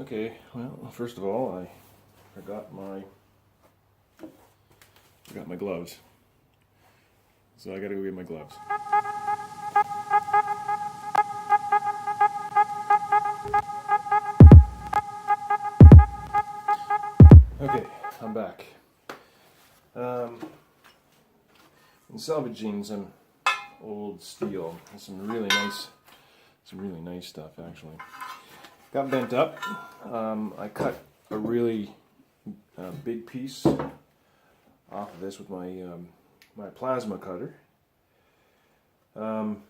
Okay, well, first of all, I forgot my gloves. So I gotta go get my gloves. Okay, I'm back. I'm salvaging some old steel and some really nice stuff actually. Got bent up. I cut a really big piece off of this with my my plasma cutter, and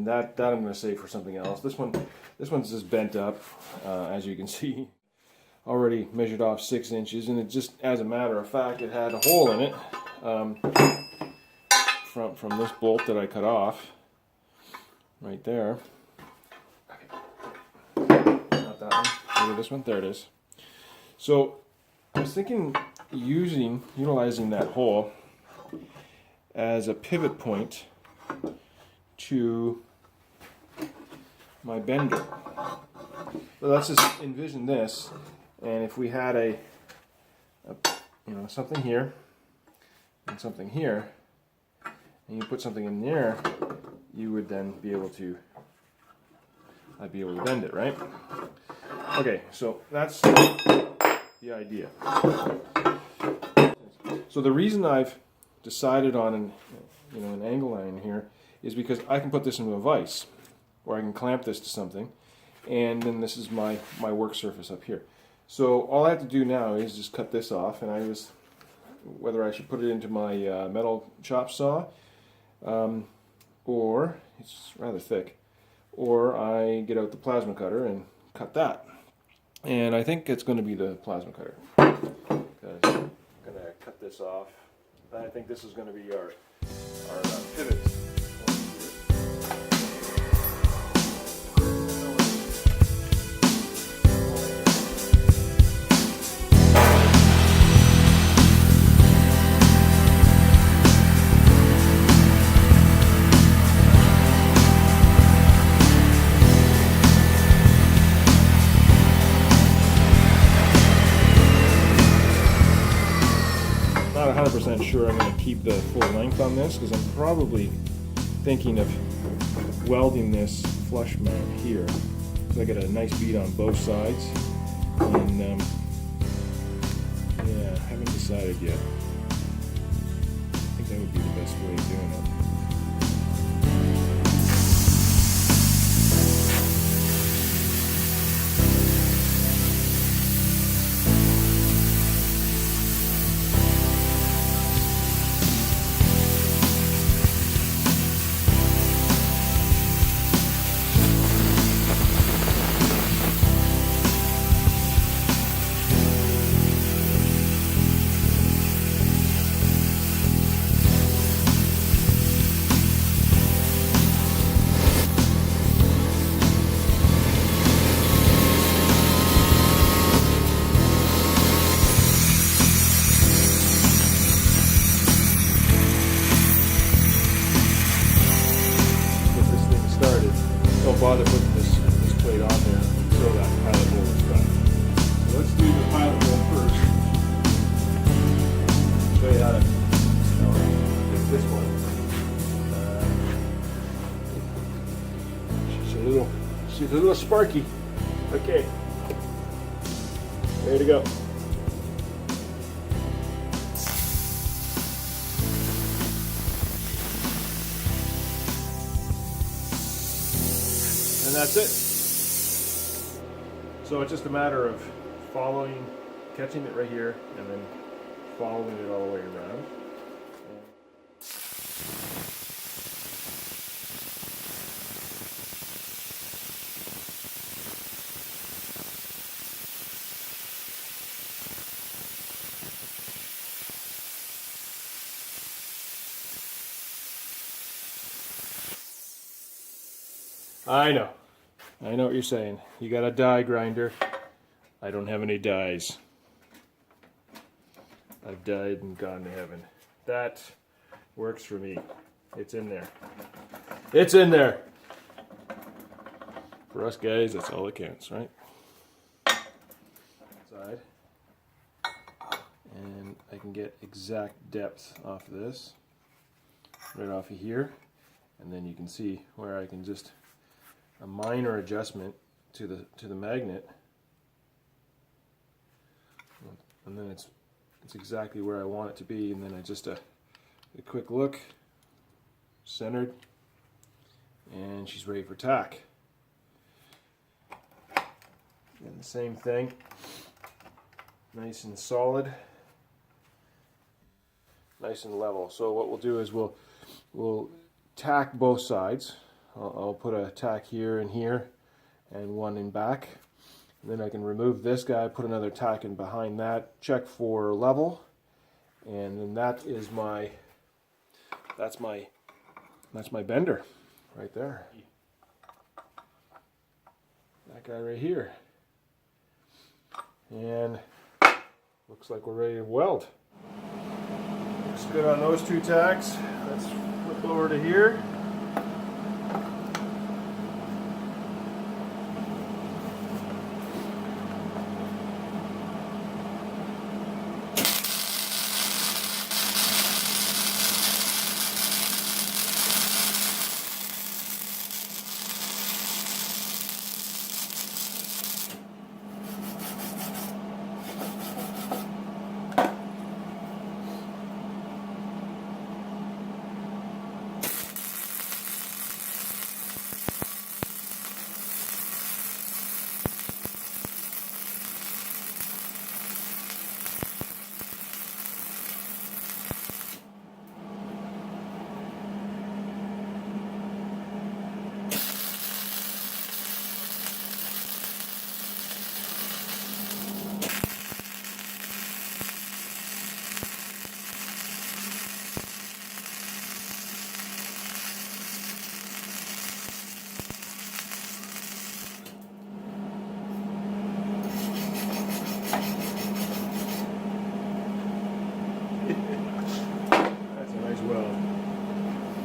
that I'm going to save for something else. This one's just bent up, as you can see. Already measured off 6 inches, and it just, as a matter of fact, it had a hole in it from this bolt that I cut off right there. Not that one. Maybe this one. There it is. So I was thinking utilizing that hole as a pivot point to my bender. So let's just envision this, and if we had a something here and something here, and you put something in there, you would then be able to bend it, right? Okay, so that's the idea. So the reason I've decided on an angle line here is because I can put this into a vise, or I can clamp this to something, and then this is my work surface up here. So all I have to do now is just cut this off, and I was whether I should put it into my metal chop saw, or it's rather thick, or I get out the plasma cutter and cut that. And I think it's going to be the plasma cutter, because I'm going to cut this off. I think this is going to be our pivot. Not 100% sure I'm going to keep the full length on this, because I'm probably thinking of welding this flush mount here, so I get a nice bead on both sides. And yeah, I haven't decided yet. I think that would be the best way of doing it. Don't bother putting this plate on there until that pilot hole is done. So let's do the pilot hole first. Show you how to fix this one. She's a little sparky. Okay, ready to go. And that's it. So it's just a matter of catching it right here, and then following it all the way around. I know what you're saying. You got a die grinder. I don't have any dies. I've died and gone to heaven. That works for me. It's in there. It's in there. For us guys, that's all that counts, right? side, and I can get exact depth off of this, right off of here, and then you can see where I can just a minor adjustment to the magnet, and then it's exactly where I want it to be, and then I just a quick look, centered, and she's ready for tack. And the same thing, nice and solid, nice and level. So what we'll do is we'll tack both sides. I'll put a tack here and here, and one in back. And then I can remove this guy, put another tack in behind that, check for level, and then that is that's my bender right there. That guy right here. And looks like we're ready to weld. Looks good on those two tacks. Let's flip over to here. That's a nice weld.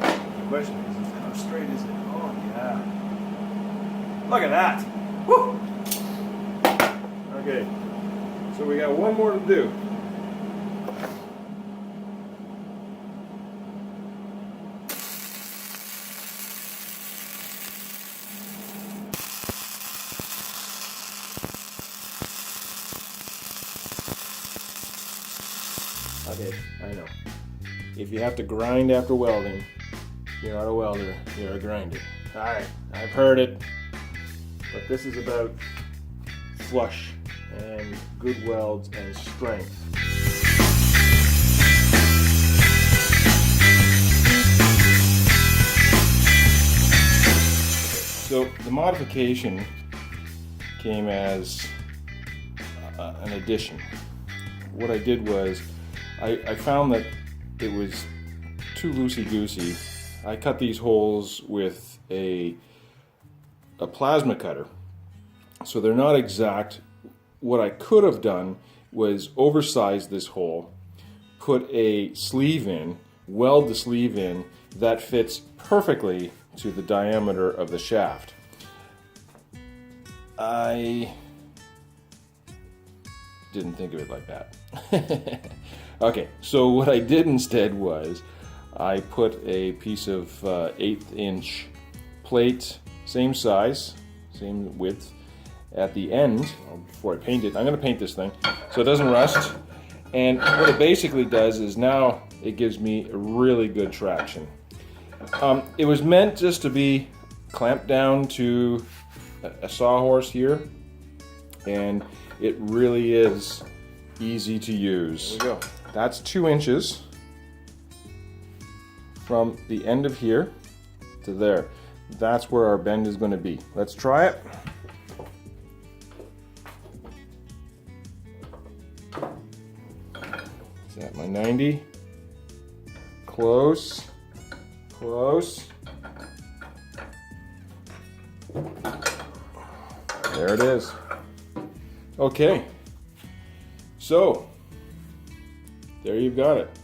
The question is how straight is it? Oh yeah. Look at that. Woo! Okay, so we got one more to do. Okay, I know. If you have to grind after welding, you're not a welder, you're a grinder. Alright, I've heard it. But this is about flush and good welds and strength. So the modification came as an addition. What I did was I found that it was too loosey-goosey. I cut these holes with a plasma cutter, so they're not exact. What I could have done was oversize this hole, put a sleeve in, weld the sleeve in that fits perfectly to the diameter of the shaft. I didn't think of it like that. Okay, so what I did instead was I put a piece of 1/8 inch plate, same size, same width, at the end. Before I paint it, I'm going to paint this thing so it doesn't rust. And what it basically does is now it gives me really good traction. It was meant just to be clamped down to a sawhorse here, and it really is easy to use. There we go. That's 2 inches from the end of here to there. That's where our bend is going to be. Let's try it. Is that my 90? Close. Close. There it is. Okay. So, there you've got it.